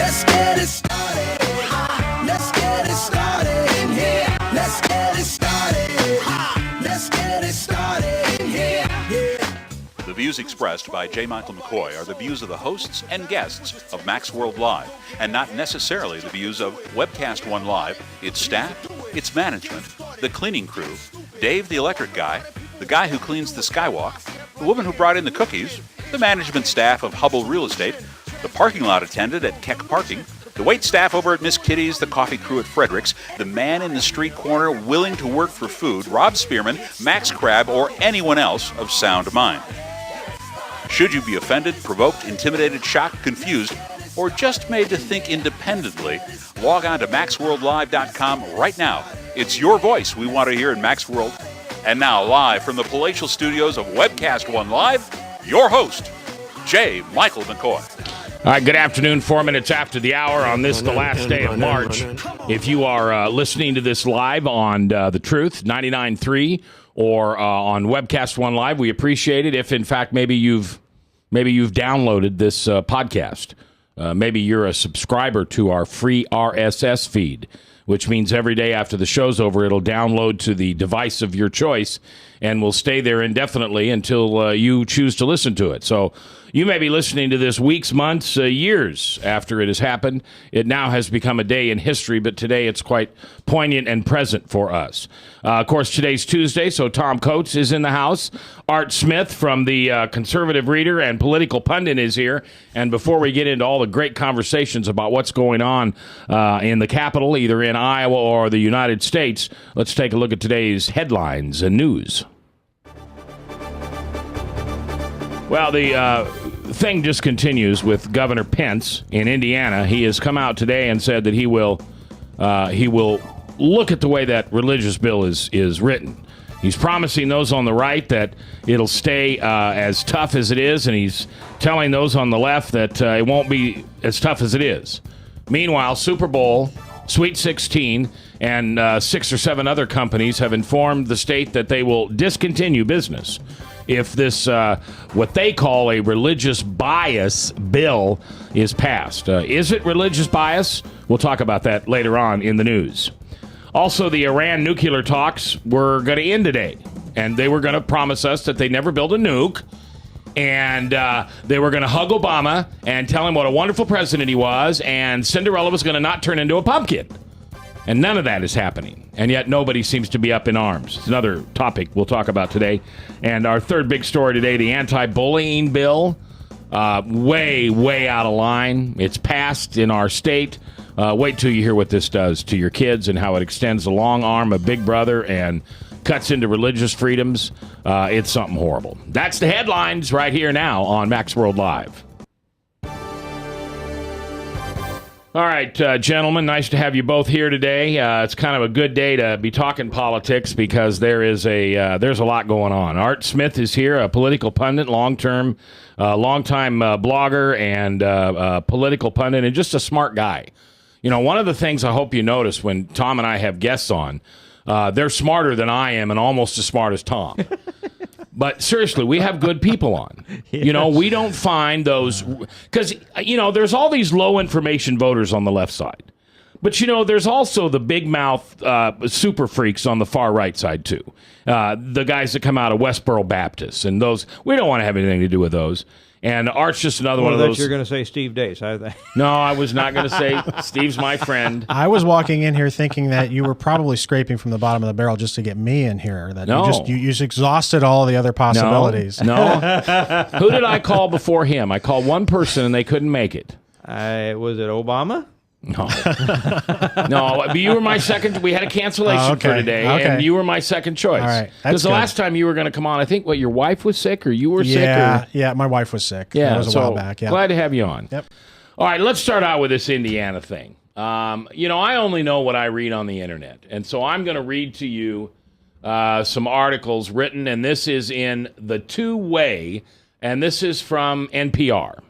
Let's get it started. Let's get it started in here. Let's get it started. Let's get it started in here. Yeah. The views expressed by J. Michael McCoy are the views of the hosts and guests of Max World Live, and not necessarily the views of Webcast One Live, its staff, its management, the cleaning crew, Dave the electric guy, the guy who cleans the skywalk, the woman who brought in the cookies, the management staff of Hubble Real Estate, the parking lot attendant at Keck Parking, the wait staff over at Miss Kitty's, the coffee crew at Frederick's, the man in the street corner willing to work for food, Rob Spearman, Max Crabb, or anyone else of sound mind. Should you be offended, provoked, intimidated, shocked, confused, or just made to think independently, log on to MaxWorldLive.com right now. It's your voice we want to hear in Max World. And now, live from the palatial studios of Webcast One Live, your host, J. Michael McCoy. All right, good afternoon, 4 minutes after the hour on this, the last day of March. If you are listening to this live on The Truth, 99.3, or on Webcast One Live, we appreciate it. If, in fact, maybe you've downloaded this podcast. Maybe you're a subscriber to our free RSS feed, which means every day after the show's over, it'll download to the device of your choice and will stay there indefinitely until you choose to listen to it. So you may be listening to this weeks, months, years after it has happened. It now has become a day in history, but today it's quite poignant and present for us. Of course, today's Tuesday, so Tom Coates is in the house. Art Smith from the Conservative Reader and Political Pundit is here. And before we get into all the great conversations about what's going on in the Capitol, either in Iowa or the United States, let's take a look at today's headlines and news. Well, the thing just continues with Governor Pence in Indiana. He has come out today and said that he will look at the way that religious bill is written. He's promising those on the right that it'll stay as tough as it is, and he's telling those on the left that it won't be as tough as it is. Meanwhile, Super Bowl, Sweet 16, and 6 or 7 other companies have informed the state that they will discontinue business if this, what they call a religious bias bill, is passed. Is it religious bias? We'll talk about that later on in the news. Also, the Iran nuclear talks were going to end today, and they were going to promise us that they'd never build a nuke, and they were going to hug Obama and tell him what a wonderful president he was, and Cinderella was going to not turn into a pumpkin. And none of that is happening. And yet nobody seems to be up in arms. It's another topic we'll talk about today. And our third big story today, the anti-bullying bill, way out of line. It's passed in our state. Wait till you hear what this does to your kids and how it extends the long arm of Big Brother and cuts into religious freedoms. It's something horrible. That's the headlines right here now on Max World Live. All right, gentlemen, nice to have you both here today. It's kind of a good day to be talking politics because there's a lot going on. Art Smith is here, a political pundit, longtime blogger and political pundit, and just a smart guy. You know, one of the things I hope you notice when Tom and I have guests on, they're smarter than I am and almost as smart as Tom. But seriously, we have good people on. Yes. You know, we don't find those, because, you know, there's all these low information voters on the left side. But, you know, there's also the big mouth super freaks on the far right side, too. The guys that come out of Westboro Baptist and those, we don't want to have anything to do with those. And Art's just another one of those. You're going to say Steve Dace. No, I was not going to say Steve's my friend. I was walking in here thinking that you were probably scraping from the bottom of the barrel just to get me in here. That no. You just exhausted all the other possibilities. No. Who did I call before him? I called one person and they couldn't make it. Was it Obama? No. No, but you were my second. We had a cancellation for today, and you were my second choice. All right. Because the last time you were going to come on, I think, your wife was sick or you were sick? Yeah, my wife was sick. Yeah, that was a while back. Yeah. Glad to have you on. Yep. All right, let's start out with this Indiana thing. You know, I only know what I read on the internet, and so I'm going to read to you some articles written, and this is in the Two-Way, and this is from NPR.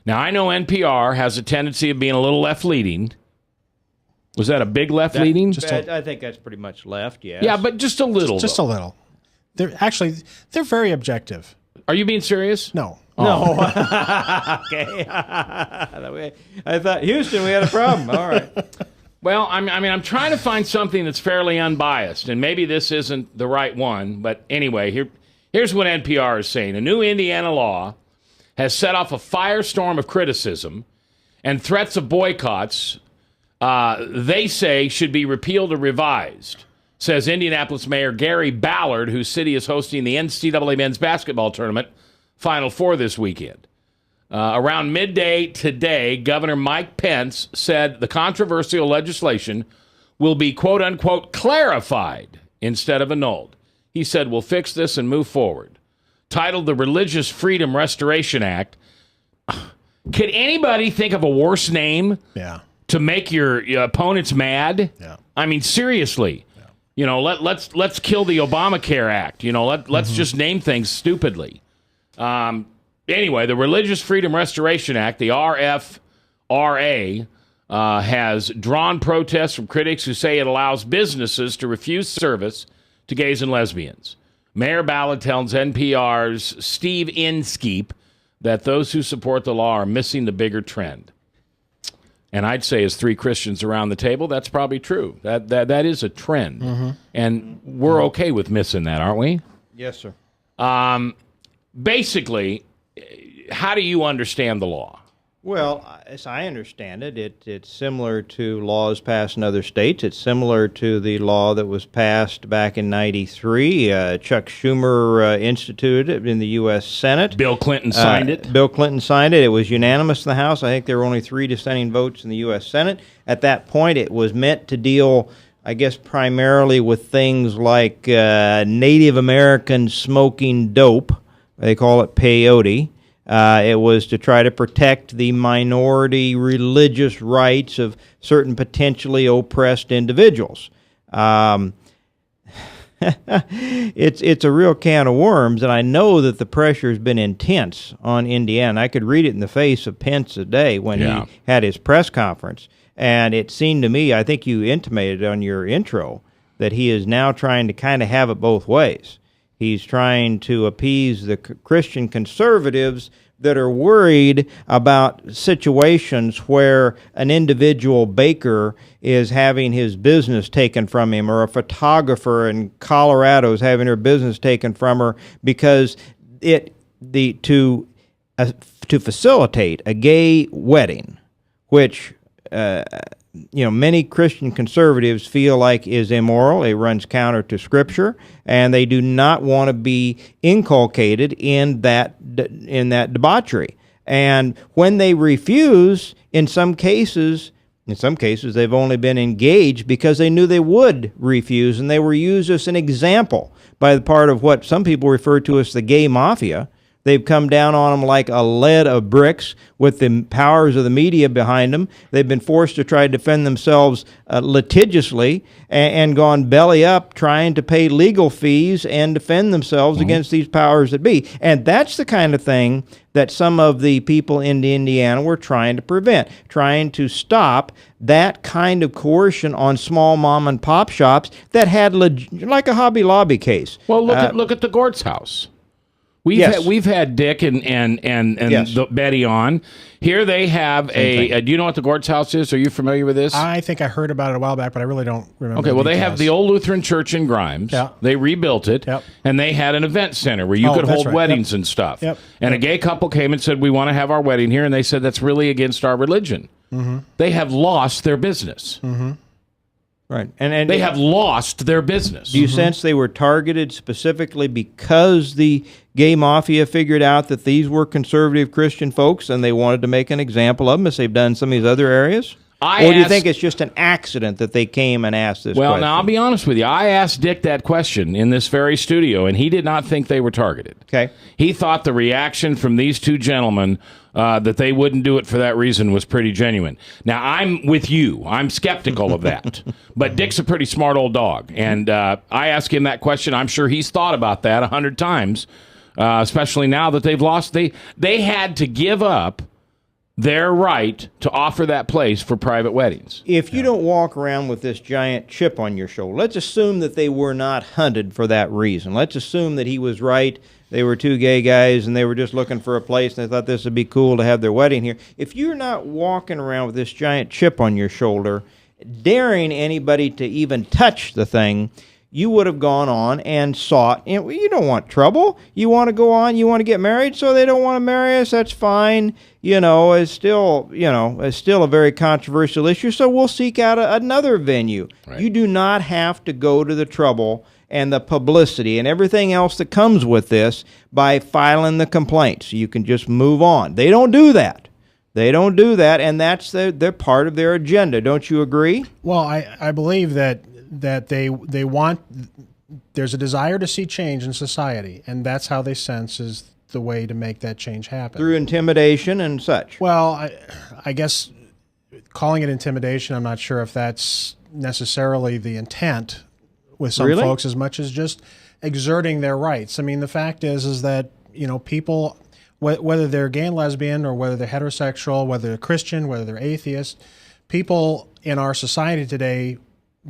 Now, I know NPR has a tendency of being a little left-leaning. Was that a big left-leaning? I think that's pretty much left, yes. Yeah, but just a little. Just a little. They're very objective. Are you being serious? No. No. Okay. I thought, Houston, we had a problem. All right. Well, I'm trying to find something that's fairly unbiased, and maybe this isn't the right one, but anyway, here's what NPR is saying. A new Indiana law has set off a firestorm of criticism and threats of boycotts they say should be repealed or revised, says Indianapolis Mayor Gary Ballard, whose city is hosting the NCAA men's basketball tournament Final Four this weekend. Around midday today, Governor Mike Pence said the controversial legislation will be, quote unquote, clarified instead of annulled. He said, we'll fix this and move forward. Titled the Religious Freedom Restoration Act. Could anybody think of a worse name to make your opponents mad? Yeah. I mean, seriously. Yeah. You know, let's kill the Obamacare Act. You know, let's just name things stupidly. Anyway, the Religious Freedom Restoration Act, the RFRA, has drawn protests from critics who say it allows businesses to refuse service to gays and lesbians. Mayor Ballard tells NPR's Steve Inskeep that those who support the law are missing the bigger trend. And I'd say, as three Christians around the table, that's probably true. That is a trend. Mm-hmm. And we're okay with missing that, aren't we? Yes, sir. Basically, how do you understand the law? Well, as I understand it, it's similar to laws passed in other states. It's similar to the law that was passed back in '93. Chuck Schumer instituted it in the U.S. Senate. Bill Clinton signed it. Bill Clinton signed it. It was unanimous in the House. I think there were only 3 dissenting votes in the U.S. Senate. At that point, it was meant to deal, I guess, primarily with things like Native Americans smoking dope. They call it peyote. It was to try to protect the minority religious rights of certain potentially oppressed individuals. It's a real can of worms, and I know that the pressure has been intense on Indiana. I could read it in the face of Pence today when he had his press conference, and it seemed to me, I think you intimated on your intro, that he is now trying to kind of have it both ways. He's trying to appease the Christian conservatives that are worried about situations where an individual baker is having his business taken from him, or a photographer in Colorado is having her business taken from her because to facilitate a gay wedding, which many Christian conservatives feel like is immoral. It runs counter to Scripture, and they do not want to be inculcated in that debauchery. And when they refuse, in some cases they've only been engaged because they knew they would refuse, and they were used as an example by the part of what some people refer to as the gay mafia. They've come down on them like a lead of bricks with the powers of the media behind them. They've been forced to try to defend themselves litigiously and gone belly up trying to pay legal fees and defend themselves against these powers that be. And that's the kind of thing that some of the people in Indiana were trying to prevent, trying to stop that kind of coercion on small mom and pop shops that had like a Hobby Lobby case. Well, look at the Gort's house. We've had Dick and Betty on. Here they have do you know what the Gort's house is? Are you familiar with this? I think I heard about it a while back, but I really don't remember. Okay, well, they have the old Lutheran church in Grimes. Yeah. They rebuilt it, and they had an event center where you could hold weddings and stuff. Yep. And a gay couple came and said, we want to have our wedding here, and they said, that's really against our religion. Mm-hmm. They have lost their business. Mm-hmm. Right, and they have lost their business. Do you sense they were targeted specifically because the gay mafia figured out that these were conservative Christian folks and they wanted to make an example of them, as they've done in some of these other areas? Or do you think it's just an accident that they came and asked this question? Well, now, I'll be honest with you. I asked Dick that question in this very studio, and he did not think they were targeted. Okay. He thought the reaction from these two gentlemen that they wouldn't do it for that reason was pretty genuine. Now, I'm with you. I'm skeptical of that. But Dick's a pretty smart old dog, and I asked him that question. I'm sure he's thought about that 100 times, especially now that they've lost. They had to give up their right to offer that place for private weddings. If you don't walk around with this giant chip on your shoulder, let's assume that they were not hunted for that reason. Let's assume that he was right they were two gay guys, and they were just looking for a place, and they thought this would be cool to have their wedding here. If you're not walking around with this giant chip on your shoulder, daring anybody to even touch the thing, you would have gone on and sought. You don't want trouble. You want to go on. You want to get married, so they don't want to marry us. That's fine. It's still a very controversial issue. So we'll seek out another venue. Right. You do not have to go to the trouble and the publicity and everything else that comes with this by filing the complaints. You can just move on. They don't do that. And that's they're part of their agenda. Don't you agree? Well, I believe that they want, there's a desire to see change in society, and that's how they sense is the way to make that change happen. Through intimidation and such. Well, I guess calling it intimidation, I'm not sure if that's necessarily the intent with some folks as much as just exerting their rights. I mean, the fact is that, people, whether they're gay and lesbian or whether they're heterosexual, whether they're Christian, whether they're atheist, people in our society today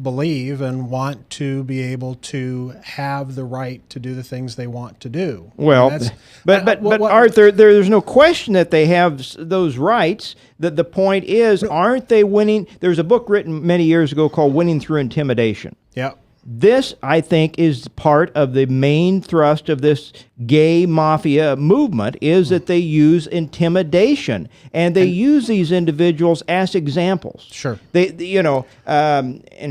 believe and want to be able to have the right to do the things they want to do. Well, but Arthur, there's no question that they have those rights. The point is, aren't they winning? There's a book written many years ago called Winning Through Intimidation. Yeah. This, I think, is part of the main thrust of this gay mafia movement, is that they use intimidation, and they use these individuals as examples. Sure. In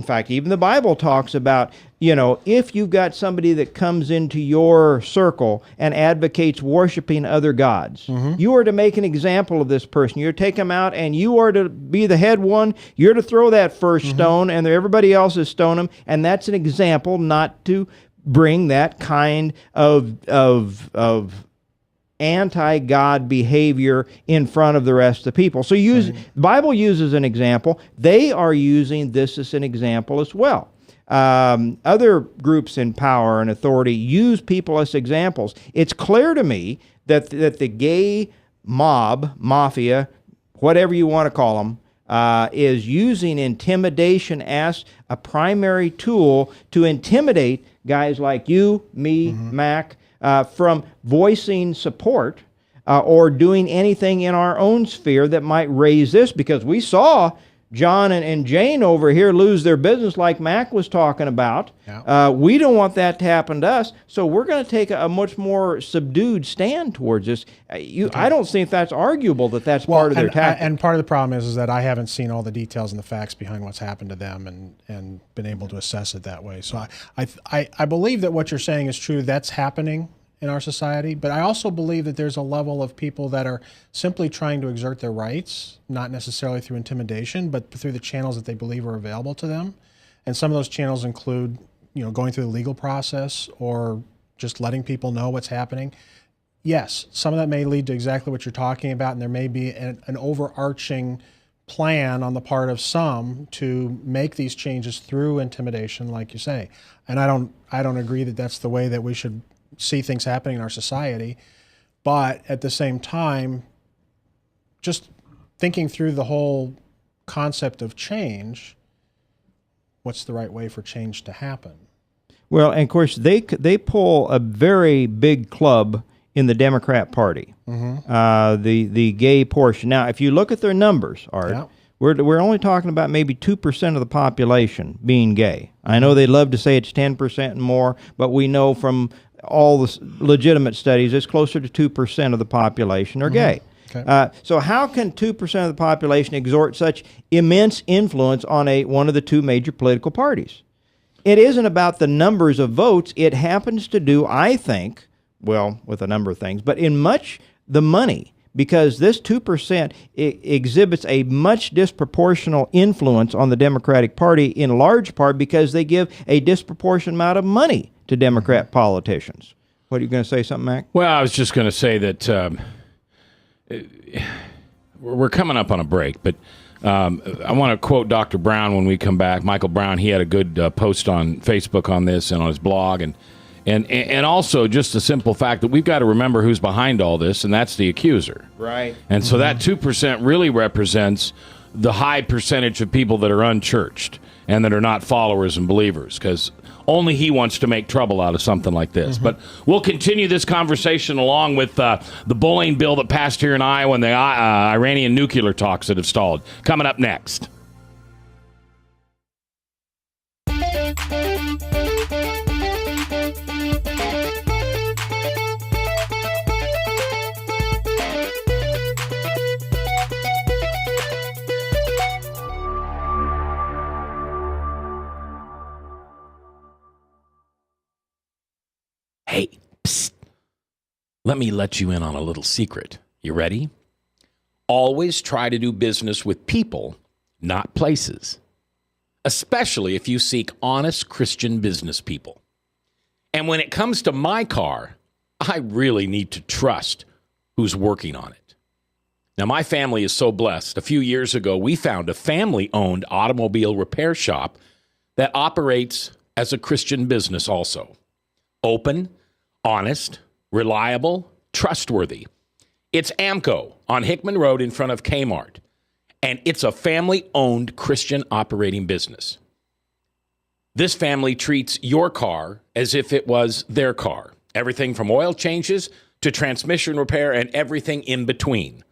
fact, even the Bible talks about, if you've got somebody that comes into your circle and advocates worshiping other gods, you are to make an example of this person. You're to take them out, and you are to be the head one. You're to throw that first stone, and everybody else is stone them, and that's an example not to bring that kind of anti-God behavior in front of the rest of the people. So the Bible uses an example. They are using this as an example as well. Other groups in power and authority use people as examples. It's clear to me that the gay mob, mafia, whatever you want to call them, is using intimidation as a primary tool to intimidate guys like you, me, Mac, from voicing support or doing anything in our own sphere that might raise this, because we saw John and Jane over here lose their business like Mac was talking about. Yeah. We don't want that to happen to us, so we're going to take a much more subdued stand towards this. I don't think that's arguable that's part of their tactic. And part of the problem is that I haven't seen all the details and the facts behind what's happened to them and been able to assess it that way. So I believe that what you're saying is true. That's happening in our society, but I also believe that there's a level of people that are simply trying to exert their rights, not necessarily through intimidation, but through the channels that they believe are available to them. And some of those channels include, going through the legal process or just letting people know what's happening. Yes, some of that may lead to exactly what you're talking about, and there may be an overarching plan on the part of some to make these changes through intimidation, like you say. And I don't agree that that's the way that we should see things happening in our society, but at the same time, just thinking through the whole concept of change, what's the right way for change to happen? Well, and of course, they pull a very big club in the Democrat Party, the gay portion. Now, if you look at their numbers, Art, we're only talking about maybe 2% of the population being gay. I know they love to say it's 10% and more, but we know from all the legitimate studies, it's closer to 2% of the population are gay. Okay. So how can 2% of the population exert such immense influence on one of the two major political parties? It isn't about the numbers of votes. It happens to do, I think, well, with a number of things, but in much the money, because this 2% exhibits a much disproportional influence on the Democratic Party, in large part because they give a disproportionate amount of money to Democrat politicians. What are you going to say, something, Mac? Well, I was just going to say that we're coming up on a break, but I want to quote Dr. Brown when we come back. Michael Brown, he had a good post on Facebook on this and on his blog, and also just the simple fact that we've got to remember who's behind all this, and that's the accuser. Right. And so that 2% really represents the high percentage of people that are unchurched. and that are not followers and believers, because only he wants to make trouble out of something like this. But we'll continue this conversation along with the bullying bill that passed here in Iowa and the Iranian nuclear talks that have stalled. Coming up next. Hey, psst. Let me let you in on a little secret. You ready? Always try to do business with people, not places. Especially if you seek honest Christian business people. And when it comes to my car, I really need to trust who's working on it. Now, my family is so blessed. A few years ago, we found a family-owned automobile repair shop that operates as a Christian business also. Open, honest, reliable, trustworthy. It's AMCO on Hickman Road in front of Kmart. And it's a family-owned Christian operating business. This family treats your car as if it was their car. Everything from oil changes to transmission repair and everything in between.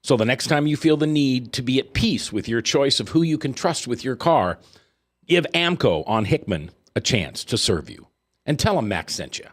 So the next time you feel the need to be at peace with your choice of who you can trust with your car, give AMCO on Hickman a chance to serve you. And tell them Max sent you.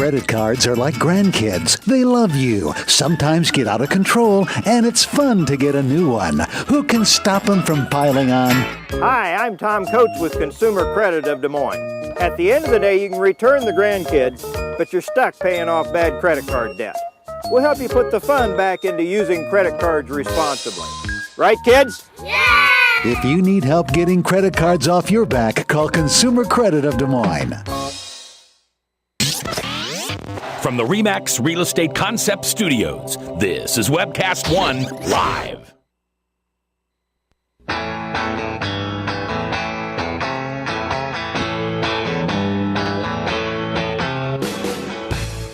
Credit cards are like grandkids. They love you, sometimes get out of control, and it's fun to get a new one. Who can stop them from piling on? Hi, I'm Tom Coates with Consumer Credit of Des Moines. At the end of the day, you can return the grandkids, but you're stuck paying off bad credit card debt. We'll help you put the fun back into using credit cards responsibly. Right, kids? Yeah! If you need help getting credit cards off your back, call Consumer Credit of Des Moines. From the RE/MAX Real Estate Concept Studios, this is Webcast One Live.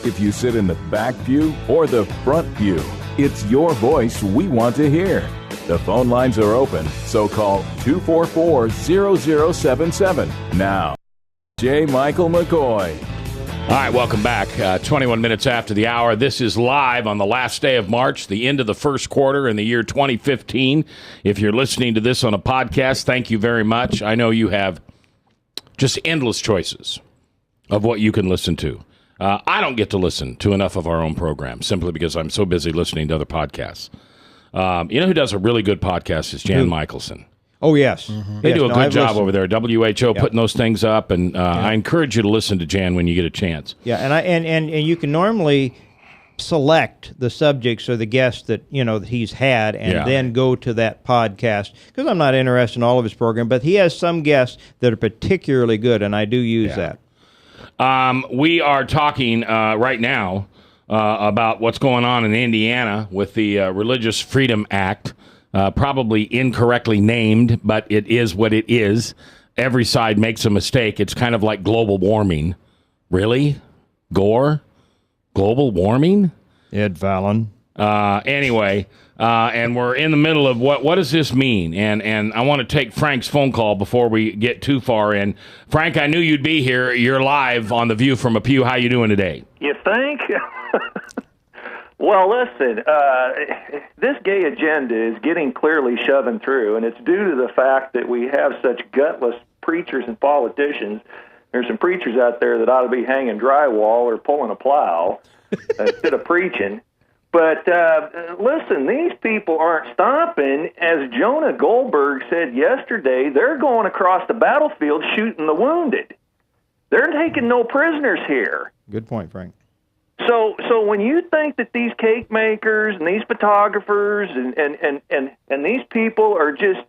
If you sit in the back pew or the front pew, it's your voice we want to hear. The phone lines are open, so call 244-0077. Now, J. Michael McCoy. All right, welcome back. 21 minutes after the hour. This is live on the last day of March, the end of the first quarter in the year 2015. If you're listening to this on a podcast, thank you very much. I know you have just endless choices of what you can listen to. I don't get to listen to enough of our own program simply because I'm so busy listening to other podcasts. You know who does a really good podcast is Jan Michelson. Oh, yes. They do a good I've job listened. over there. WHO putting those things up, and I encourage you to listen to Jan when you get a chance. Yeah, and you can normally select the subjects or the guests that that he's had, and then go to that podcast. Because I'm not interested in all of his program, but he has some guests that are particularly good, and I do use that. We are talking right now about what's going on in Indiana with the Religious Freedom Act. Probably incorrectly named, but it is what it is. Every side makes a mistake. It's kind of like global warming. Really? Gore? Global warming? Ed Fallon. Anyway, and we're in the middle of what does this mean? And I want to take Frank's phone call before we get too far in. Frank, I knew you'd be here. You're live on The View from a Pew. How you doing today? You think? Well, listen, this gay agenda is getting clearly shoving through, and it's due to the fact that we have such gutless preachers and politicians. There's some preachers out there that ought to be hanging drywall or pulling a plow instead of preaching. But listen, these people aren't stopping. As Jonah Goldberg said yesterday, they're going across the battlefield shooting the wounded. They're taking no prisoners here. Good point, Frank. So when you think that these cake makers and these photographers and these people are just,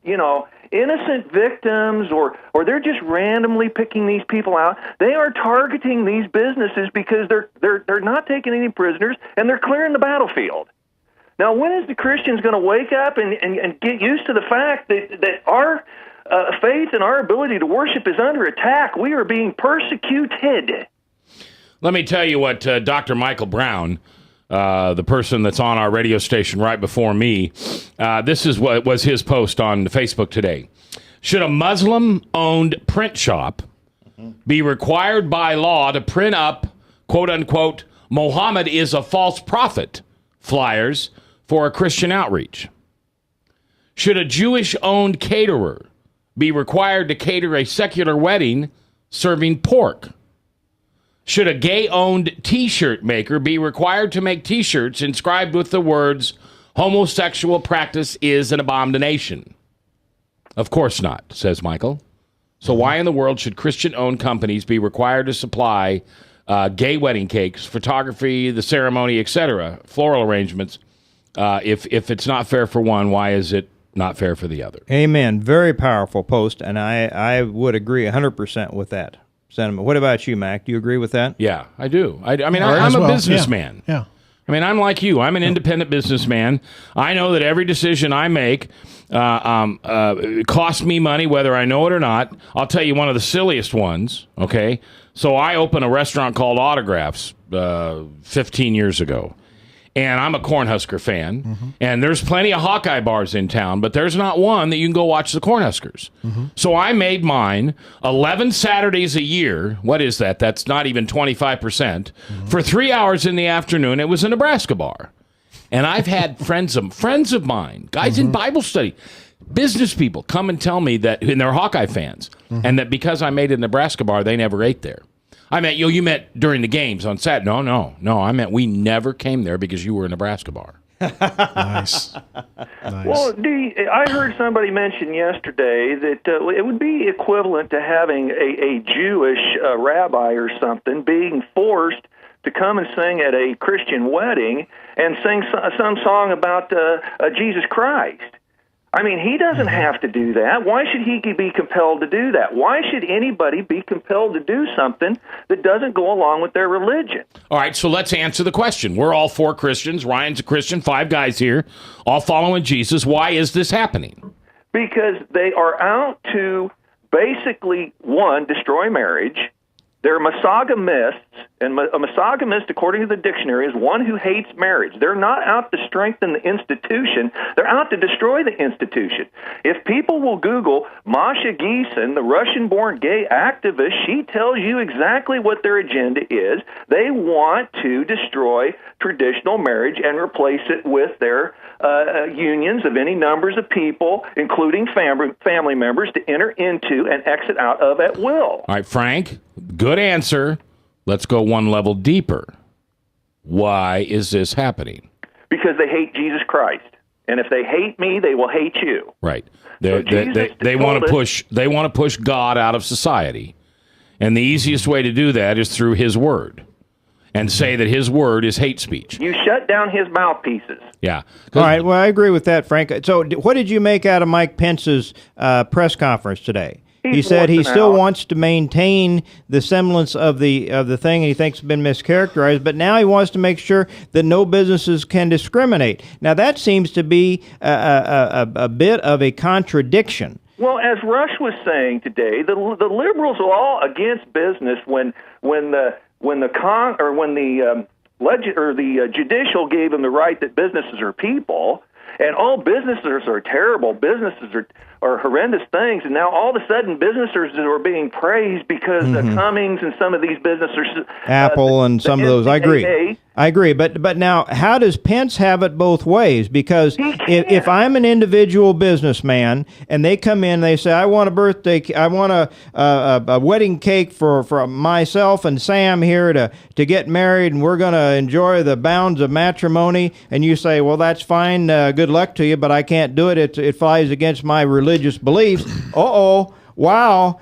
innocent victims or they're just randomly picking these people out, they are targeting these businesses because they're not taking any prisoners and they're clearing the battlefield. Now, when is the Christians going to wake up and get used to the fact that our faith and our ability to worship is under attack? We are being persecuted. Let me tell you what Dr. Michael Brown, the person that's on our radio station right before me, this is what was his post on Facebook today. Should a Muslim-owned print shop be required by law to print up, quote-unquote, Muhammad is a false prophet flyers for a Christian outreach? Should a Jewish-owned caterer be required to cater a secular wedding serving pork? Should a gay-owned T-shirt maker be required to make T-shirts inscribed with the words, homosexual practice is an abomination? Of course not, says Michael. So why in the world should Christian-owned companies be required to supply gay wedding cakes, photography, the ceremony, etc., floral arrangements? If it's not fair for one, why is it not fair for the other? Amen. Very powerful post, and I would agree 100% with that sentiment. What about you, Mac? Do you agree with that? Yeah, I do. I mean, I'm a businessman. Yeah. I mean, I'm like you. I'm an independent businessman. I know that every decision I make costs me money, whether I know it or not. I'll tell you one of the silliest ones, okay? So I opened a restaurant called Autographs 15 years ago. And I'm a Cornhusker fan, and there's plenty of Hawkeye bars in town, but there's not one that you can go watch the Cornhuskers. So I made mine 11 Saturdays a year. What is that? That's not even 25%. For 3 hours in the afternoon, it was a Nebraska bar. And I've had friends of mine, guys in Bible study, business people come and tell me that, and they're Hawkeye fans, and that because I made a Nebraska bar, they never ate there. I meant, you meant during the games on Saturday. No. I meant we never came there because you were a Nebraska bar. Nice. Well, I heard somebody mention yesterday that it would be equivalent to having a Jewish rabbi or something being forced to come and sing at a Christian wedding and sing some song about Jesus Christ. I mean, he doesn't have to do that. Why should he be compelled to do that? Why should anybody be compelled to do something that doesn't go along with their religion? All right, so let's answer the question. We're all 4 Christians. Ryan's a Christian, 5 guys here, all following Jesus. Why is this happening? Because they are out to basically, one, destroy marriage. They're misogamists, and a misogamist, according to the dictionary, is one who hates marriage. They're not out to strengthen the institution. They're out to destroy the institution. If people will Google Masha Geeson, the Russian-born gay activist, she tells you exactly what their agenda is. They want to destroy traditional marriage and replace it with their unions of any numbers of people, including family members, to enter into and exit out of at will. All right, Frank, good answer. Let's go one level deeper. Why is this happening? Because they hate Jesus Christ. And if they hate me, they will hate you. Right. They want to push God out of society. And the easiest way to do that is through his word. And say that his word is hate speech. You shut down his mouthpieces. Yeah. All right. Well, I agree with that, Frank. So what did you make out of Mike Pence's press conference today? He said he still wants to maintain the semblance of the thing he thinks has been mischaracterized, but now he wants to make sure that no businesses can discriminate. Now, that seems to be a bit of a contradiction. Well, as Rush was saying today, the liberals are all against business when the judicial gave them the right that businesses are people, and all businesses are terrible. Businesses are horrendous things, and now all of a sudden businesses are being praised because Cummings and some of these businesses, Apple and some of those. I agree. I agree, but now, how does Pence have it both ways? Because if I'm an individual businessman and they come in, they say, I want a wedding cake for myself and Sam here to get married, and we're going to enjoy the bounds of matrimony, and you say, well, that's fine, good luck to you, but I can't do it. It flies against my religious beliefs. Wow.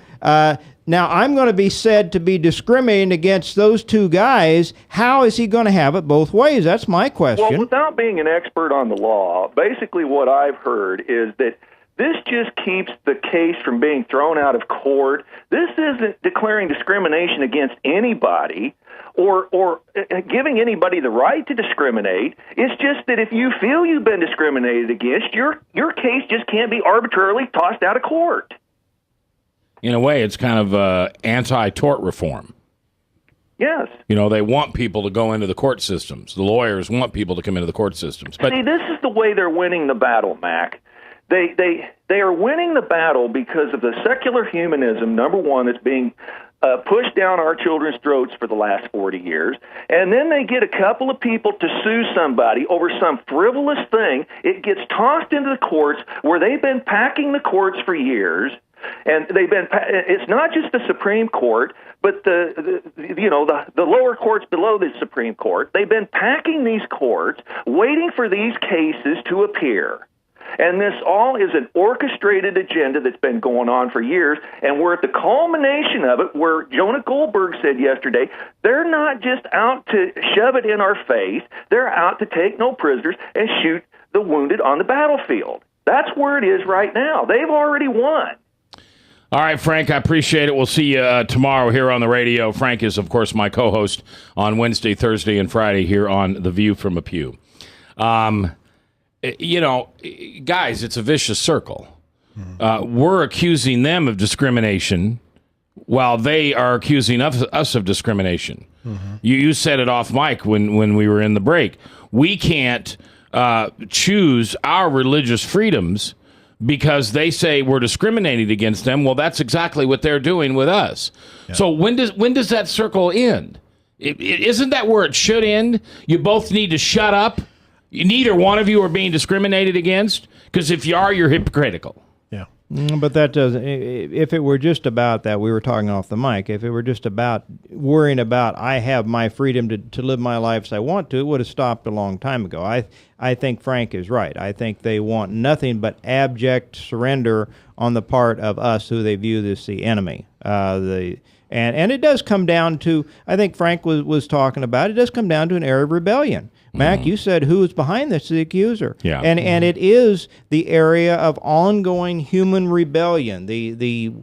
Now, I'm going to be said to be discriminating against those two guys. How is he going to have it both ways? That's my question. Well, without being an expert on the law, basically what I've heard is that this just keeps the case from being thrown out of court. This isn't declaring discrimination against anybody or giving anybody the right to discriminate. It's just that if you feel you've been discriminated against, your case just can't be arbitrarily tossed out of court. In a way, it's kind of anti-tort reform. Yes. They want people to go into the court systems. The lawyers want people to come into the court systems. But see, this is the way they're winning the battle, Mac. They are winning the battle because of the secular humanism, number one, that's being pushed down our children's throats for the last 40 years. And then they get a couple of people to sue somebody over some frivolous thing. It gets tossed into the courts where they've been packing the courts for years. And it's not just the Supreme Court, but the lower courts below the Supreme Court. They've been packing these courts, waiting for these cases to appear. And this all is an orchestrated agenda that's been going on for years, and we're at the culmination of it, where Jonah Goldberg said yesterday, they're not just out to shove it in our face, they're out to take no prisoners and shoot the wounded on the battlefield. That's where it is right now. They've already won. All right, Frank, I appreciate it. We'll see you tomorrow here on the radio. Frank is, of course, my co-host on Wednesday, Thursday, and Friday here on The View from a Pew. Guys, it's a vicious circle. We're accusing them of discrimination while they are accusing us of discrimination. Mm-hmm. You said it off mic when we were in the break. We can't choose our religious freedoms because they say we're discriminating against them. Well, that's exactly what they're doing with us. Yeah. So when does that circle end? Isn't that where it should end? You both need to shut up. Neither one of you are being discriminated against, because if you are, you're hypocritical. Yeah. But that doesn't. If it were just about that, we were talking off the mic. If it were just about worrying about I have my freedom to live my life as I want to, it would have stopped a long time ago. I think Frank is right. I think they want nothing but abject surrender on the part of us, who they view as the enemy. And it does come down to, I think Frank was talking about, it does come down to an area of rebellion. Mac, you said who is behind this? The accuser. Yeah. And it is the area of ongoing human rebellion, the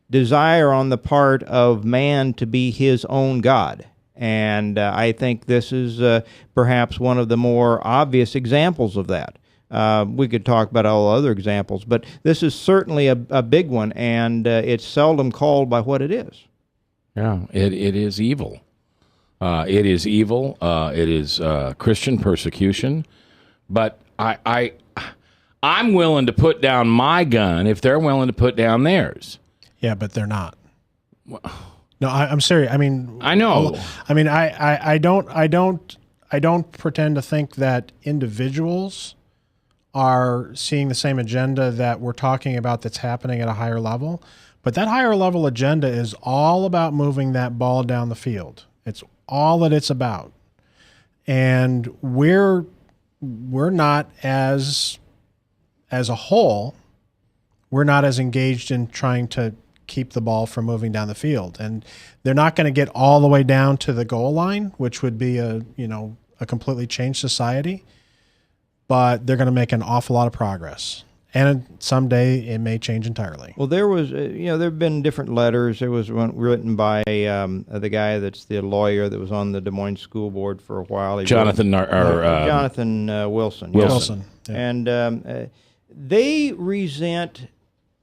desire on the part of man to be his own God. And I think this is perhaps one of the more obvious examples of that. We could talk about all other examples, but this is certainly a big one, and it's seldom called by what it is. Yeah, it is evil. It is evil. It is Christian persecution. But I'm willing to put down my gun if they're willing to put down theirs. Yeah, but they're not. No, I'm serious. I mean, I know. I mean, I don't pretend to think that individuals are seeing the same agenda that we're talking about that's happening at a higher level. But that higher level agenda is all about moving that ball down the field. It's all that it's about. And we're not as a whole, we're not as engaged in trying to keep the ball from moving down the field. And they're not going to get all the way down to the goal line, which would be a completely changed society. But they're going to make an awful lot of progress. And someday it may change entirely. Well, there was, there have been different letters. There was one written by the guy that's the lawyer that was on the Des Moines School Board for a while. Jonathan Wilson. Wilson. Yeah. And they resent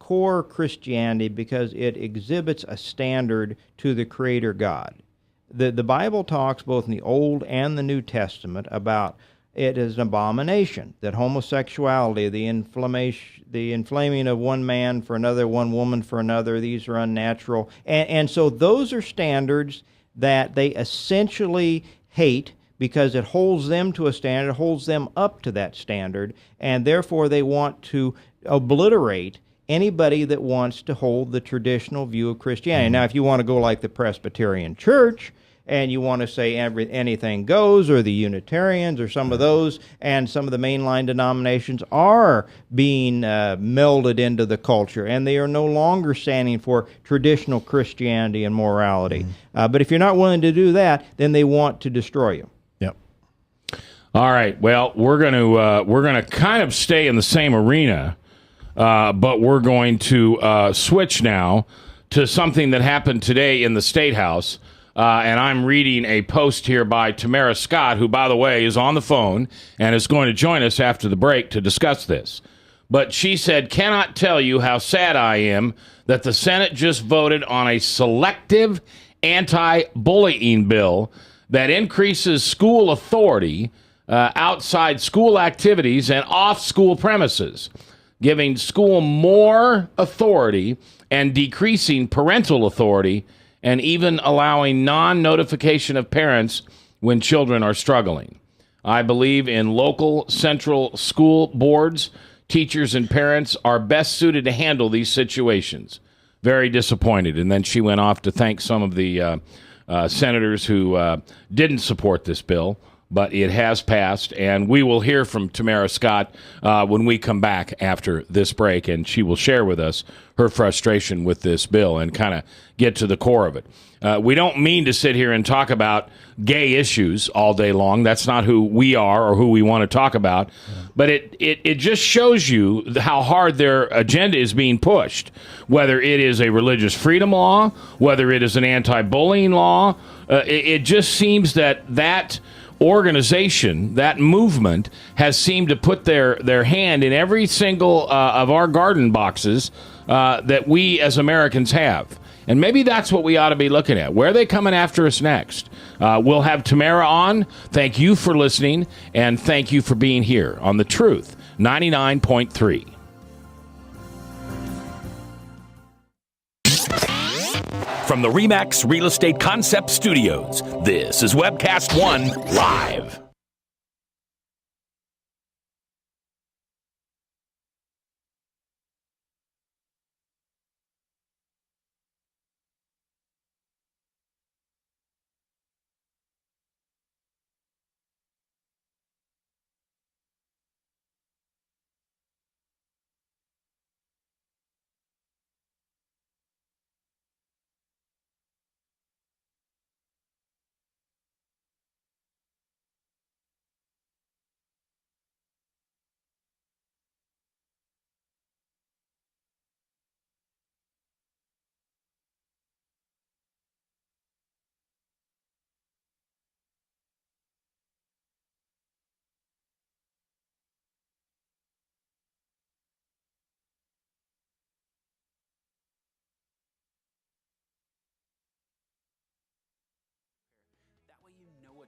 core Christianity because it exhibits a standard to the Creator God. The Bible talks both in the Old and the New Testament about it is an abomination, that homosexuality, the inflaming of one man for another, one woman for another, these are unnatural. And so those are standards that they essentially hate because it holds them to a standard, holds them up to that standard, and therefore they want to obliterate anybody that wants to hold the traditional view of Christianity. Now, if you want to go like the Presbyterian Church, and you want to say anything goes, or the Unitarians, or some of those, and some of the mainline denominations are being melded into the culture, and they are no longer standing for traditional Christianity and morality. But if you're not willing to do that, then they want to destroy you. Yep. All right. Well, we're gonna kind of stay in the same arena, but we're going to switch now to something that happened today in the State House. And I'm reading a post here by Tamara Scott, who, by the way, is on the phone and is going to join us after the break to discuss this. But she said, "Cannot tell you how sad I am that the Senate just voted on a selective anti-bullying bill that increases school authority outside school activities and off school premises, giving school more authority and decreasing parental authority, and even allowing non-notification of parents when children are struggling. I believe in local central school boards. Teachers and parents are best suited to handle these situations. Very disappointed." And then she went off to thank some of the senators who didn't support this bill, but it has passed, and we will hear from Tamara Scott when we come back after this break, and she will share with us her frustration with this bill and kind of get to the core of it. We don't mean to sit here and talk about gay issues all day long. That's not who we are or who we want to talk about. But it just shows you how hard their agenda is being pushed, whether it is a religious freedom law, whether it is an anti-bullying law. It just seems that organization, that movement, has seemed to put their hand in every single of our garden boxes that we as Americans have. And maybe that's what we ought to be looking at. Where are they coming after us next? We'll have Tamara on. Thank you for listening, and thank you for being here on The Truth 99.3. From the RE/MAX Real Estate Concept Studios, this is Webcast One Live.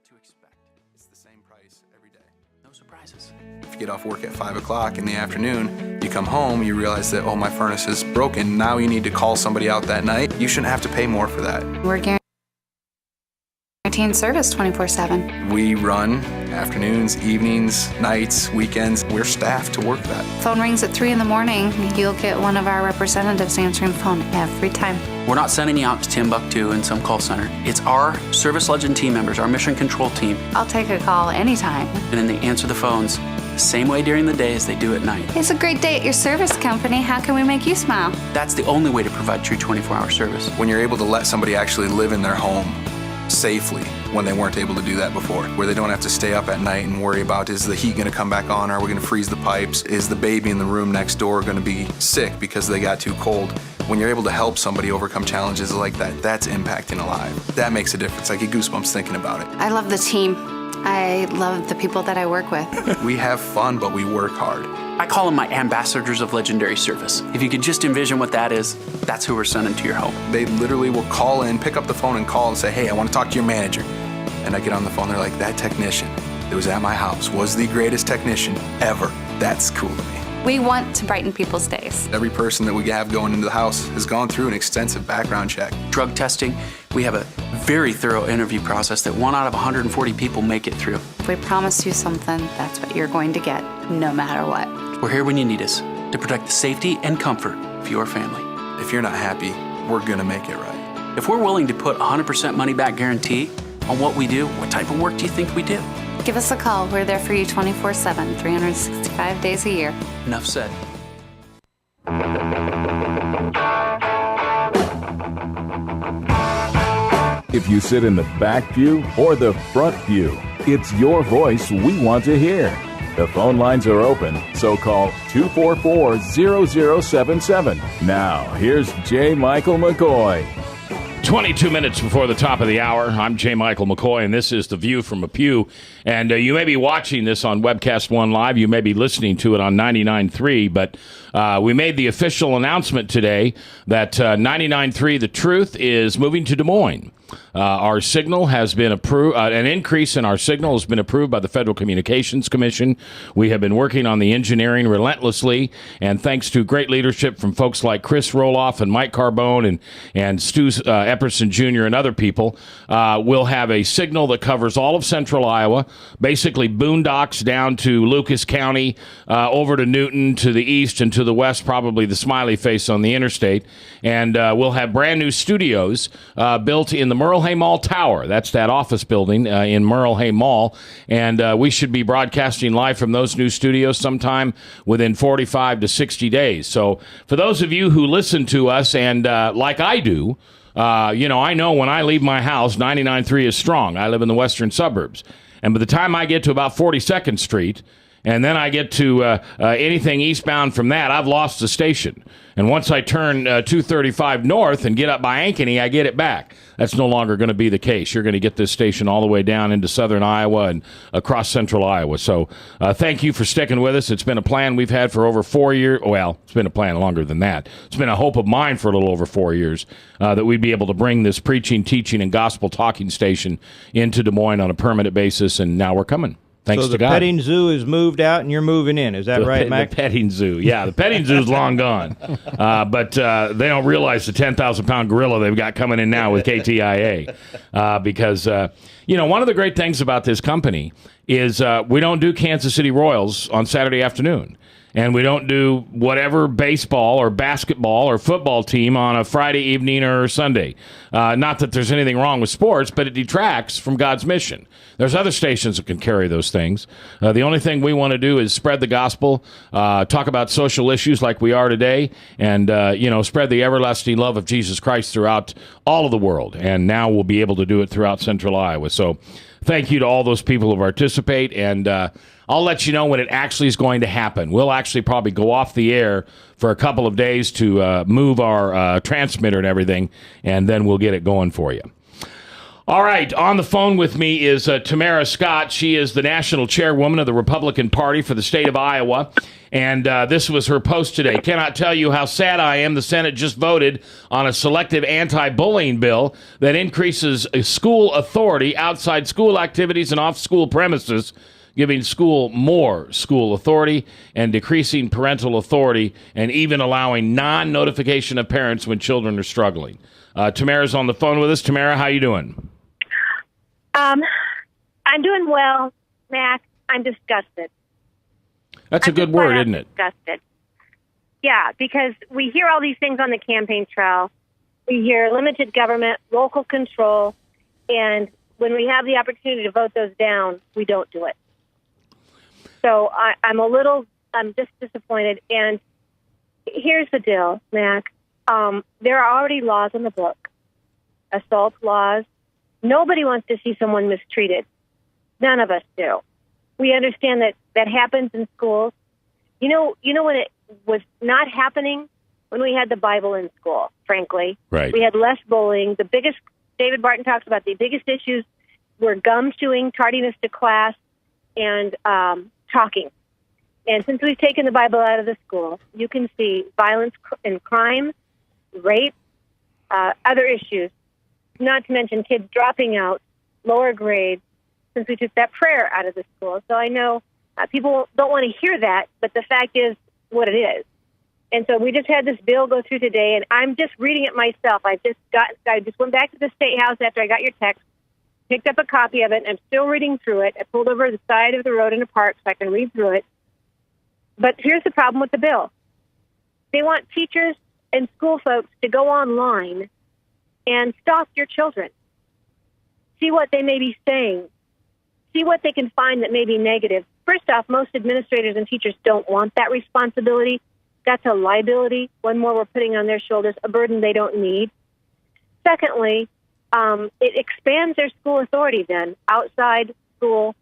To expect. It's the same price every day. No surprises. If you get off work at 5 o'clock in the afternoon, you come home, you realize that, oh, my furnace is broken. Now you need to call somebody out that night. You shouldn't have to pay more for that. We're guaranteeing service 24/7. We run afternoons, evenings, nights, weekends. We're staffed to work that. Phone rings at 3 in the morning. You'll get one of our representatives answering the phone every time. We're not sending you out to Timbuktu in some call center. It's our Service Legend team members, our mission control team. I'll take a call anytime. And then they answer the phones the same way during the day as they do at night. It's a great day at your service company. How can we make you smile? That's the only way to provide true 24-hour service. When you're able to let somebody actually live in their home safely when they weren't able to do that before, where they don't have to stay up at night and worry about, is the heat going to come back on? Are we going to freeze the pipes? Is the baby in the room next door going to be sick because they got too cold? When you're able to help somebody overcome challenges like that, that's impacting a life. That makes a difference. I get goosebumps thinking about it. I love the team. I love the people that I work with. We have fun, but we work hard. I call them my ambassadors of legendary service. If you could just envision what that is, that's who we're sending to your home. They literally will call in, pick up the phone and call and say, hey, I want to talk to your manager. And I get on the phone, they're like, that technician that was at my house was the greatest technician ever. That's cool to me. We want to brighten people's days. Every person that we have going into the house has gone through an extensive background check. Drug testing, we have a very thorough interview process that 1 out of 140 people make it through. If we promise you something, that's what you're going to get, no matter what. We're here when you need us to protect the safety and comfort of your family. If you're not happy, we're going to make it right. If we're willing to put 100% money back guarantee on what we do, what type of work do you think we do? Give us a call. We're there for you 24/7, 365 days a year. Enough said. If you sit in the back pew or the front pew, it's your voice we want to hear. The phone lines are open, so call 244-0077. Now, here's J. Michael McCoy. 22 minutes before the top of the hour. I'm J. Michael McCoy, and this is The View from a Pew. And you may be watching this on Webcast One Live. You may be listening to it on 99.3, but we made the official announcement today that 99.3 The Truth is moving to Des Moines. Our signal has been approved. An increase in our signal has been approved by the Federal Communications Commission. We have been working on the engineering relentlessly, and thanks to great leadership from folks like Chris Roloff and Mike Carbone and Stu Epperson Jr. and other people, we'll have a signal that covers all of central Iowa, basically boondocks down to Lucas County, over to Newton, to the east and to the west, probably the smiley face on the interstate. And we'll have brand new studios built in the Merle Hay Mall Tower. That's that office building in Merle Hay Mall. And we should be broadcasting live from those new studios sometime within 45 to 60 days. So for those of you who listen to us and like I do, I know when I leave my house, 99.3 is strong. I live in the western suburbs. And by the time I get to about 42nd Street, and then I get to anything eastbound from that, I've lost the station. And once I turn 235 north and get up by Ankeny, I get it back. That's no longer going to be the case. You're going to get this station all the way down into southern Iowa and across central Iowa. So thank you for sticking with us. It's been a plan we've had for over 4 years. Well, it's been a plan longer than that. It's been a hope of mine for a little over 4 years that we'd be able to bring this preaching, teaching, and gospel talking station into Des Moines on a permanent basis, and now we're coming. Thanks so to the God. petting zoo is moved out and you're moving in. Is that right, Mac? The petting zoo. Yeah, the petting zoo's long gone. But they don't realize the 10,000-pound gorilla they've got coming in now with KTIA. Because, one of the great things about this company is we don't do Kansas City Royals on Saturday afternoon. And we don't do whatever baseball or basketball or football team on a Friday evening or Sunday. Not that there's anything wrong with sports, but it detracts from God's mission. There's other stations that can carry those things. The only thing we want to do is spread the gospel, talk about social issues like we are today, and, spread the everlasting love of Jesus Christ throughout all of the world. And now we'll be able to do it throughout central Iowa. So thank you to all those people who participate, and I'll let you know when it actually is going to happen. We'll actually probably go off the air for a couple of days to move our transmitter and everything, and then we'll get it going for you. All right, on the phone with me is Tamara Scott. She is the national chairwoman of the Republican Party for the state of Iowa, and this was her post today. Cannot tell you how sad I am. The Senate just voted on a selective anti-bullying bill that increases school authority outside school activities and off-school premises, giving school more school authority and decreasing parental authority and even allowing non-notification of parents when children are struggling. Tamara's on the phone with us. Tamara, how you doing? I'm doing well, Mac. I'm disgusted. That's a good word, isn't it? Disgusted. Yeah, because we hear all these things on the campaign trail. We hear limited government, local control, and when we have the opportunity to vote those down, we don't do it. So I'm just disappointed. And here's the deal, Mac. There are already laws in the book, assault laws. Nobody wants to see someone mistreated. None of us do. We understand that happens in schools. You know when it was not happening? When we had the Bible in school, frankly. Right. We had less bullying. David Barton talks about the biggest issues were gum chewing, tardiness to class, and talking. And since we've taken the Bible out of the school, you can see violence and crime, rape, other issues, not to mention kids dropping out, lower grades, since we took that prayer out of the school. So I know people don't want to hear that, but the fact is what it is. And so we just had this bill go through today, and I'm just reading it myself. I just went back to the State House after I got your text, picked up a copy of it, and I'm still reading through it. I pulled over to the side of the road in a park so I can read through it. But here's the problem with the bill. They want teachers and school folks to go online and stalk your children, see what they may be saying, see what they can find that may be negative. First off, most administrators and teachers don't want that responsibility. That's a liability. One more we're putting on their shoulders, a burden they don't need. Secondly, it expands their school authority then outside school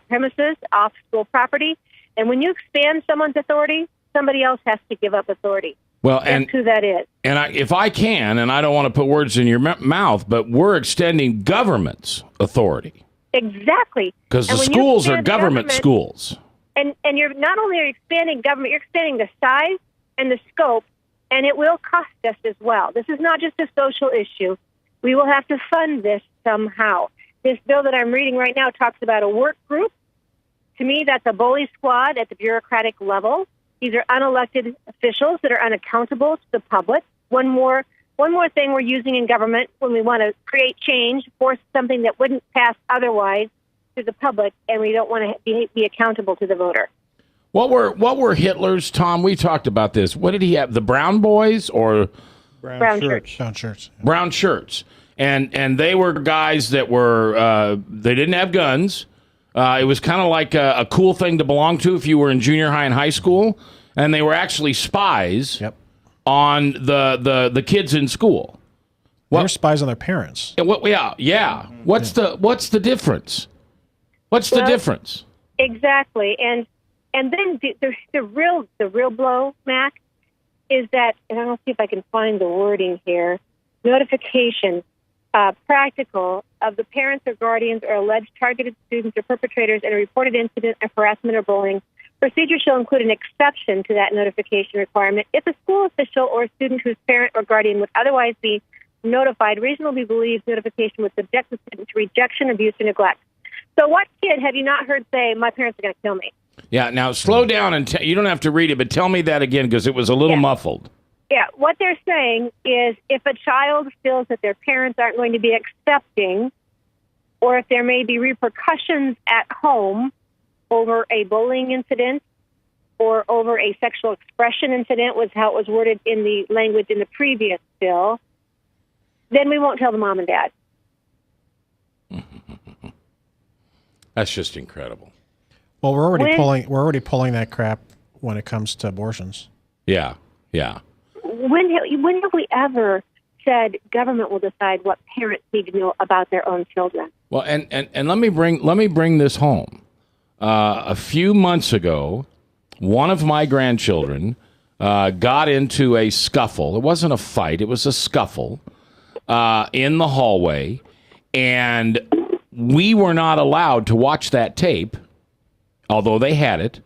premises, off school property. And when you expand someone's authority, somebody else has to give up authority. Well, That's who that is. And if I can, and I don't want to put words in your mouth, but we're extending government's authority. Exactly. Because the schools are government schools. And you're not only are you expanding government, you're expanding the size and the scope, and it will cost us as well. This is not just a social issue. We will have to fund this somehow. This bill that I'm reading right now talks about a work group. To me, that's a bully squad at the bureaucratic level. These are unelected officials that are unaccountable to the public. One more thing we're using in government when we want to create change, force something that wouldn't pass otherwise to the public, and we don't want to be accountable to the voter. What were Hitler's, Tom? We talked about this. What did he have? The brown boys or brown shirts? Brown shirts. Brown shirts. And they were guys that were they didn't have guns. It was kind of like a cool thing to belong to if you were in junior high and high school, and they were actually spies on the kids in school. They're spies on their parents. Yeah. What's the difference? What's the difference? Exactly, and then the real blow, Mac, is that, and I'll see if I can find the wording here. Notification, practical of the parents or guardians or alleged targeted students or perpetrators in a reported incident of harassment or bullying. Procedure shall include an exception to that notification requirement if a school official or a student whose parent or guardian would otherwise be notified reasonably believes notification would subject the student to rejection, abuse, or neglect. So what kid have you not heard say, my parents are going to kill me? Yeah, now slow down and you don't have to read it, but tell me that again because it was a little muffled. Yeah, what they're saying is if a child feels that their parents aren't going to be accepting, or if there may be repercussions at home over a bullying incident or over a sexual expression incident, was how it was worded in the language in the previous bill, then we won't tell the mom and dad. That's just incredible. Well, we're already pulling that crap when it comes to abortions. Yeah. When have we ever said government will decide what parents need to know about their own children? Well, and let me bring this home. A few months ago, one of my grandchildren got into a scuffle. It wasn't a fight; it was a scuffle in the hallway, and we were not allowed to watch that tape, although they had it.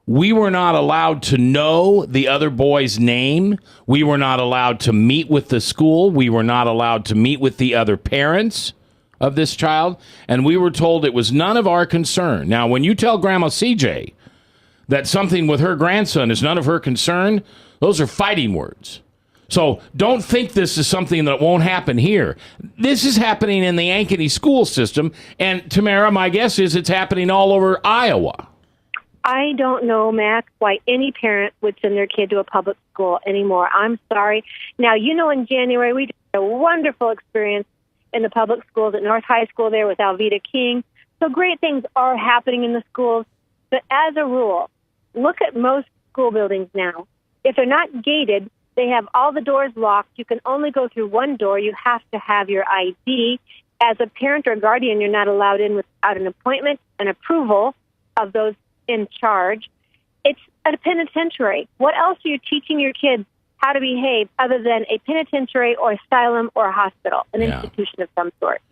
We were not allowed to know the other boy's name. We were not allowed to meet with the school. We were not allowed to meet with the other parents of this child. And we were told it was none of our concern. Now, when you tell Grandma CJ that something with her grandson is none of her concern, those are fighting words. So don't think this is something that won't happen here. This is happening in the Ankeny school system. And Tamara, my guess is it's happening all over Iowa. I don't know, Mac, why any parent would send their kid to a public school anymore. I'm sorry. Now, in January, we did a wonderful experience in the public schools at North High School there with Alveda King. So great things are happening in the schools. But as a rule, look at most school buildings now. If they're not gated, they have all the doors locked. You can only go through one door. You have to have your ID. As a parent or guardian, you're not allowed in without an appointment and approval of those in charge. It's a penitentiary. What else are you teaching your kids how to behave other than a penitentiary or asylum or a hospital, an institution of some sort?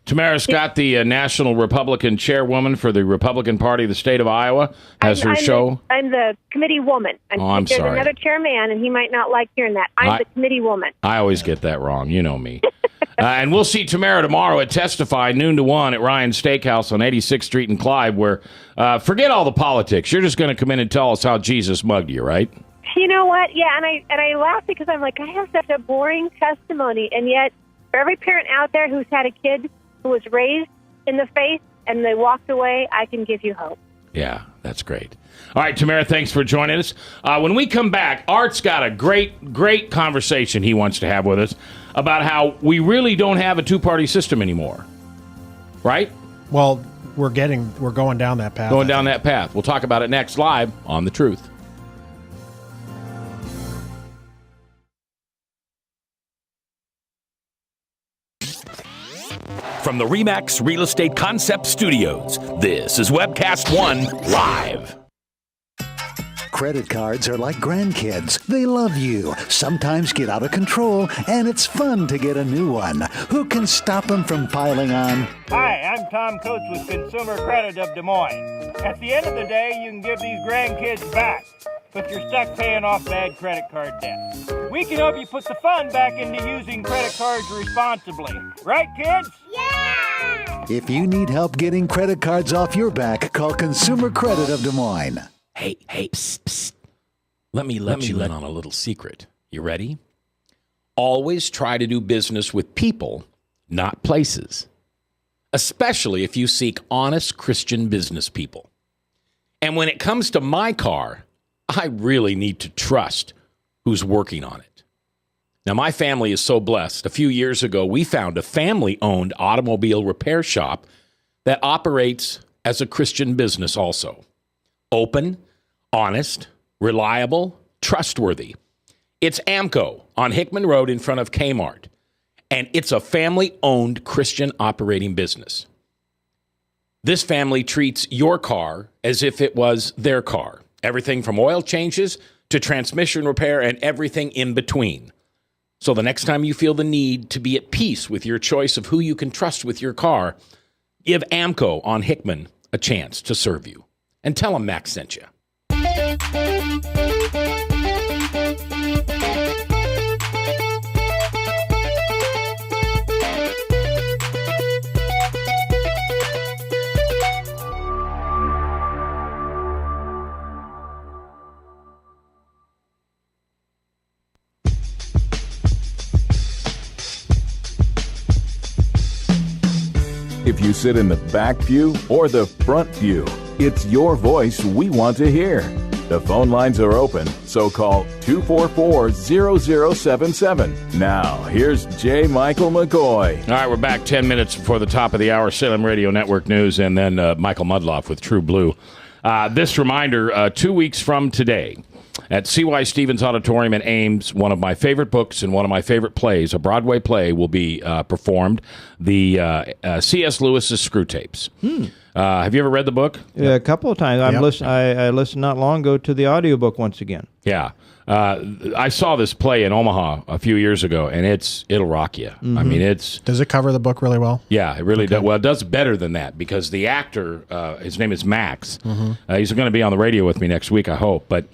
Tamara Scott, the National Republican Chairwoman for the Republican Party of the state of Iowa, has her show. I'm the committee woman. I'm There's another chairman, and he might not like hearing that. I'm the committee woman. I always get that wrong. You know me. And we'll see Tamara tomorrow at Testify, noon to 1 at Ryan's Steakhouse on 86th Street in Clive, where forget all the politics. You're just going to come in and tell us how Jesus mugged you, right? You know what? Yeah, and I laugh because I'm like, I have such a boring testimony, and yet for every parent out there who's had a kid who was raised in the faith and they walked away, I can give you hope. Yeah, that's great. All right, Tamara, thanks for joining us. When we come back, Art's got a great conversation he wants to have with us about how we really don't have a two-party system anymore, right? Well, we're going down that path. Going down that path. We'll talk about it next live on The Truth. From the RE/MAX Real Estate Concept Studios, this is Webcast One Live. Credit cards are like grandkids. They love you, sometimes get out of control, and it's fun to get a new one. Who can stop them from piling on? Hi, I'm Tom Coates with Consumer Credit of Des Moines. At the end of the day, you can give these grandkids back, but you're stuck paying off bad credit card debt. We can help you put the fun back into using credit cards responsibly. Right, kids? Yeah! If you need help getting credit cards off your back, call Consumer Credit of Des Moines. Hey, psst, psst. Let me let you in on a little secret. You ready? Always try to do business with people, not places. Especially if you seek honest Christian business people. And when it comes to my car, I really need to trust who's working on it. Now, my family is so blessed. A few years ago, we found a family-owned automobile repair shop that operates as a Christian business also. Open, honest, reliable, trustworthy. It's AMCO on Hickman Road in front of Kmart. And it's a family-owned Christian operating business. This family treats your car as if it was their car. Everything from oil changes to transmission repair and everything in between. So the next time you feel the need to be at peace with your choice of who you can trust with your car, give AMCO on Hickman a chance to serve you. And tell them Max sent you. If you sit in the back pew or the front pew, it's your voice we want to hear. The phone lines are open, so call 244-0077. Now, here's J. Michael McCoy. All right, we're back 10 minutes before the top of the hour. Salem Radio Network News, and then Michael Mudloff with True Blue. This reminder, 2 weeks from today, at C.Y. Stevens Auditorium in Ames, one of my favorite books and one of my favorite plays, a Broadway play, will be performed, the C.S. Lewis's Screw Tapes. Have you ever read the book? A couple of times. I listened not long ago to the audiobook once again. Yeah. I saw this play in Omaha a few years ago, and it'll rock you. Mm-hmm. I mean, Does it cover the book really well? Yeah, it really does. Well, it does better than that because the actor, his name is Max. Mm-hmm. He's going to be on the radio with me next week, I hope. But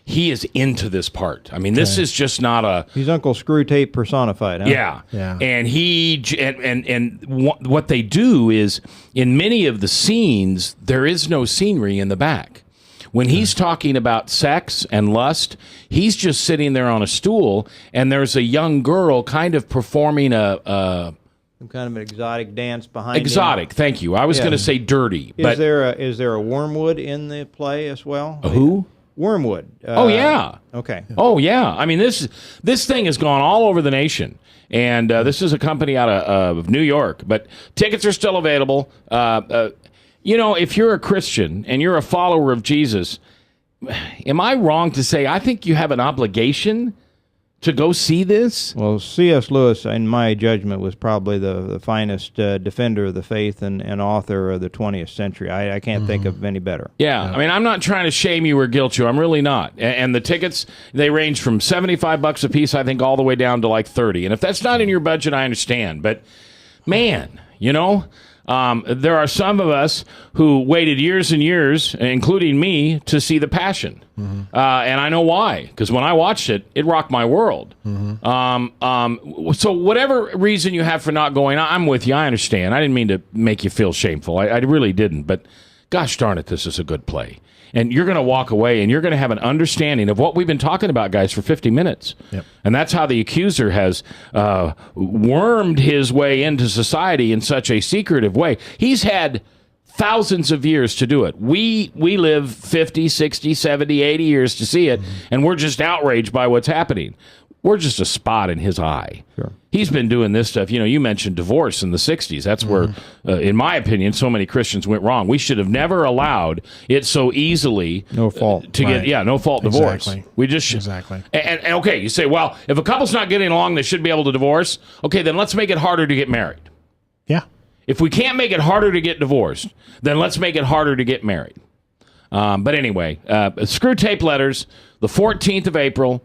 he is into this part. I mean, this is just not a... He's Uncle Screwtape personified, huh? Yeah. And what they do is, in many of the scenes, there is no scenery in the back. When he's talking about sex and lust, he's just sitting there on a stool, and there's a young girl kind of performing some kind of an exotic dance behind him. Exotic, thank you. I was going to say dirty. Is there a wormwood in the play as well? A who? Wormwood. Oh, yeah. Okay. Oh, yeah. I mean, this thing has gone all over the nation. And this is a company out of New York. But tickets are still available. If you're a Christian and you're a follower of Jesus, am I wrong to say I think you have an obligation to go see this? Well, C.S. Lewis, in my judgment, was probably the finest defender of the faith and author of the 20th century. I can't think of any better. Yeah. I mean, I'm not trying to shame you or guilt you. I'm really not. And the tickets, they range from $75 a piece, I think, all the way down to like $30. And if that's not in your budget, I understand. But, man, There are some of us who waited years and years, including me, to see The Passion. And I know why, because when I watched it, it rocked my world. So whatever reason you have for not going, I'm with you. I understand. I didn't mean to make you feel shameful. I really didn't. But gosh darn it, this is a good play. And you're going to walk away and you're going to have an understanding of what we've been talking about, guys, for 50 minutes. Yep. And that's how the accuser has wormed his way into society in such a secretive way. He's had thousands of years to do it. We live 50, 60, 70, 80 years to see it, and we're just outraged by what's happening. We're just a spot in his eye. Sure. He's been doing this stuff. You mentioned divorce in the 60s. That's where, in my opinion, so many Christians went wrong. We should have never allowed it so easily no fault to get no fault divorce. Exactly. We just should. Exactly. And okay, you say, well, if a couple's not getting along, they should be able to divorce. Okay, then let's make it harder to get married. Yeah. If we can't make it harder to get divorced, then let's make it harder to get married. But anyway, Screw Tape Letters, the 14th of April,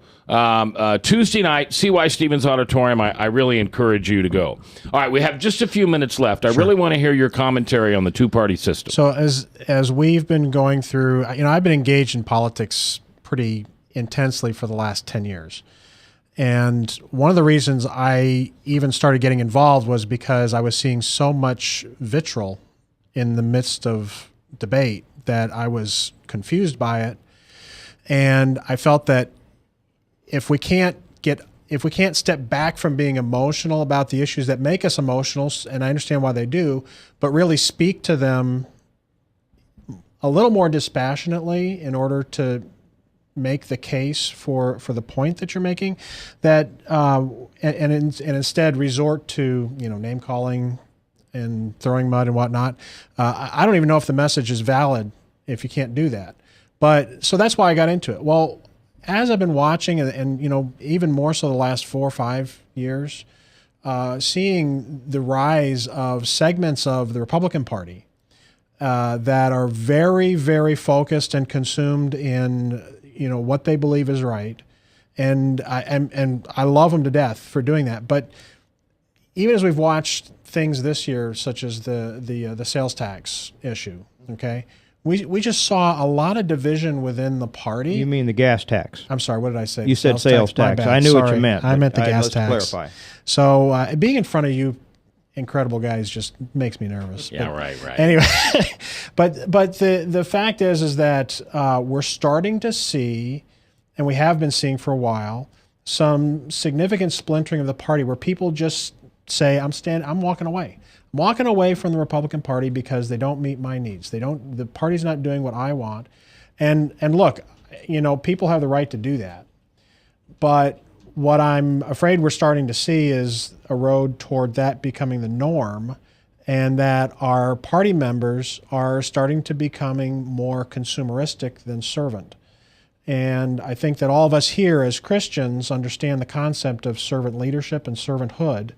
Tuesday night, C.Y. Stevens Auditorium. I really encourage you to go. All right, we have just a few minutes left. I really want to hear your commentary on the two-party system. So as we've been going through, I've been engaged in politics pretty intensely for the last 10 years. And one of the reasons I even started getting involved was because I was seeing so much vitriol in the midst of debate that I was confused by it. And I felt that if we can't step back from being emotional about the issues that make us emotional, and I understand why they do, but really speak to them a little more dispassionately in order to make the case for the point that you're making, that and instead resort to name calling and throwing mud and whatnot. I don't even know if the message is valid if you can't do that. But so that's why I got into it. Well, as I've been watching, and even more so the last 4 or 5 years, seeing the rise of segments of the Republican Party that are very, very focused and consumed in what they believe is right, and I love them to death for doing that. But even as we've watched things this year, such as the sales tax issue, okay. We just saw a lot of division within the party. You mean the gas tax? I'm sorry, what did I say? You said sales tax. I knew what you meant. I meant the gas tax. Let's clarify. So being in front of you incredible guys just makes me nervous. Yeah, but right. Anyway, but the fact is that we're starting to see, and we have been seeing for a while, some significant splintering of the party where people just say, I'm walking away. I'm walking away from the Republican Party because they don't meet my needs. The party's not doing what I want. And look, people have the right to do that. But what I'm afraid we're starting to see is a road toward that becoming the norm, and that our party members are starting to becoming more consumeristic than servant. And I think that all of us here as Christians understand the concept of servant leadership and servanthood.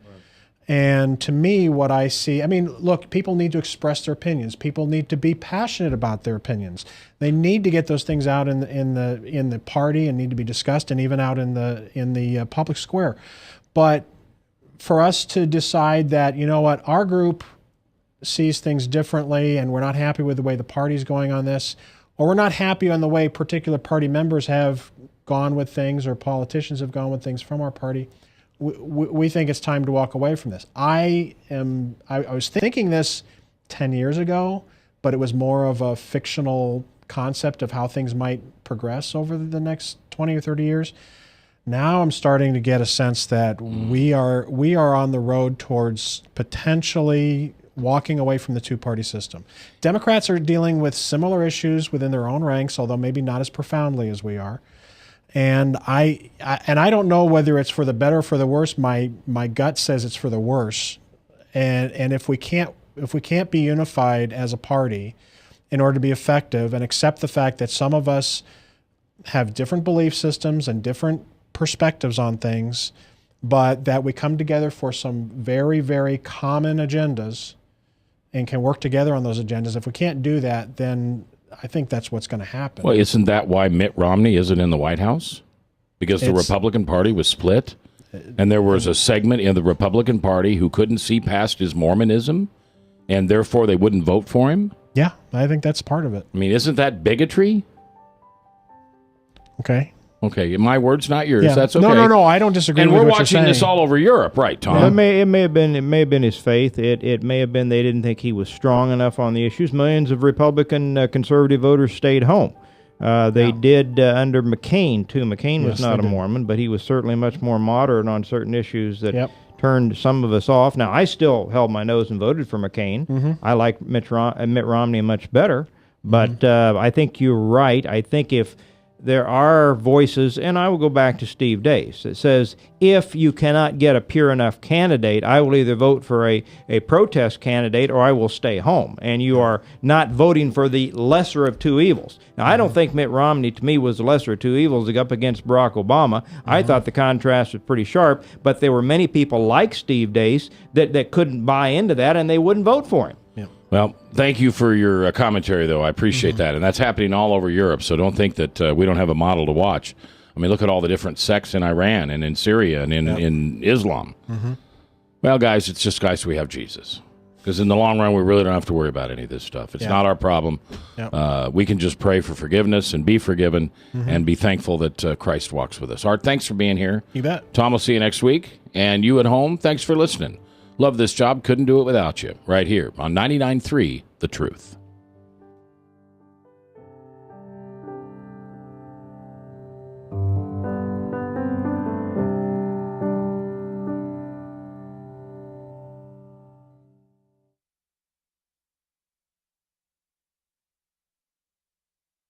And to me, what I see, look, people need to express their opinions. People need to be passionate about their opinions. They need to get those things out in the party and need to be discussed, and even out in the public square. But for us to decide that, our group sees things differently, and we're not happy with the way the party's going on this, or we're not happy on the way particular party members have gone with things, or politicians have gone with things from our party, we think it's time to walk away from this. I was thinking this 10 years ago, but it was more of a fictional concept of how things might progress over the next 20 or 30 years. Now I'm starting to get a sense that we are on the road towards potentially walking away from the two-party system. Democrats are dealing with similar issues within their own ranks, although maybe not as profoundly as we are. And I don't know whether it's for the better or for the worse. My gut says it's for the worse. And if we can't be unified as a party in order to be effective and accept the fact that some of us have different belief systems and different perspectives on things, but that we come together for some very, very common agendas and can work together on those agendas, if we can't do that, then I think that's what's going to happen. Well, isn't that why Mitt Romney isn't in the White House? Because the Republican Party was split, and there was a segment in the Republican Party who couldn't see past his Mormonism, and therefore they wouldn't vote for him? Yeah, I think that's part of it. I mean, isn't that bigotry? Okay. Okay, my words, not yours. Yeah. That's okay. No. I don't disagree. And with we're what watching you're this saying. all over Europe, right, Tom? Well, it may have been his faith. It may have been they didn't think he was strong enough on the issues. Millions of Republican conservative voters stayed home. They did under McCain too. McCain was not a Mormon, but he was certainly much more moderate on certain issues that turned some of us off. Now, I still held my nose and voted for McCain. I like Mitt Romney much better, but I think you're right. I think if there are voices, and I will go back to Steve Dace, that says, if you cannot get a pure enough candidate, I will either vote for a protest candidate or I will stay home. And you are not voting for the lesser of two evils. Now, I don't think Mitt Romney, to me, was the lesser of two evils up against Barack Obama. I thought the contrast was pretty sharp, but there were many people like Steve Dace that couldn't buy into that, and they wouldn't vote for him. Well, thank you for your commentary, though. I appreciate that. And that's happening all over Europe, so don't think that we don't have a model to watch. I mean, look at all the different sects in Iran and in Syria and in Islam. Well, guys, it's just we have Jesus. Because in the long run, we really don't have to worry about any of this stuff. It's not our problem. We can just pray for forgiveness and be forgiven and be thankful that Christ walks with us. Art, thanks for being here. You bet. Tom, will see you next week. And you at home, thanks for listening. Love this job. Couldn't do it without you. Right here on 99.3 The Truth.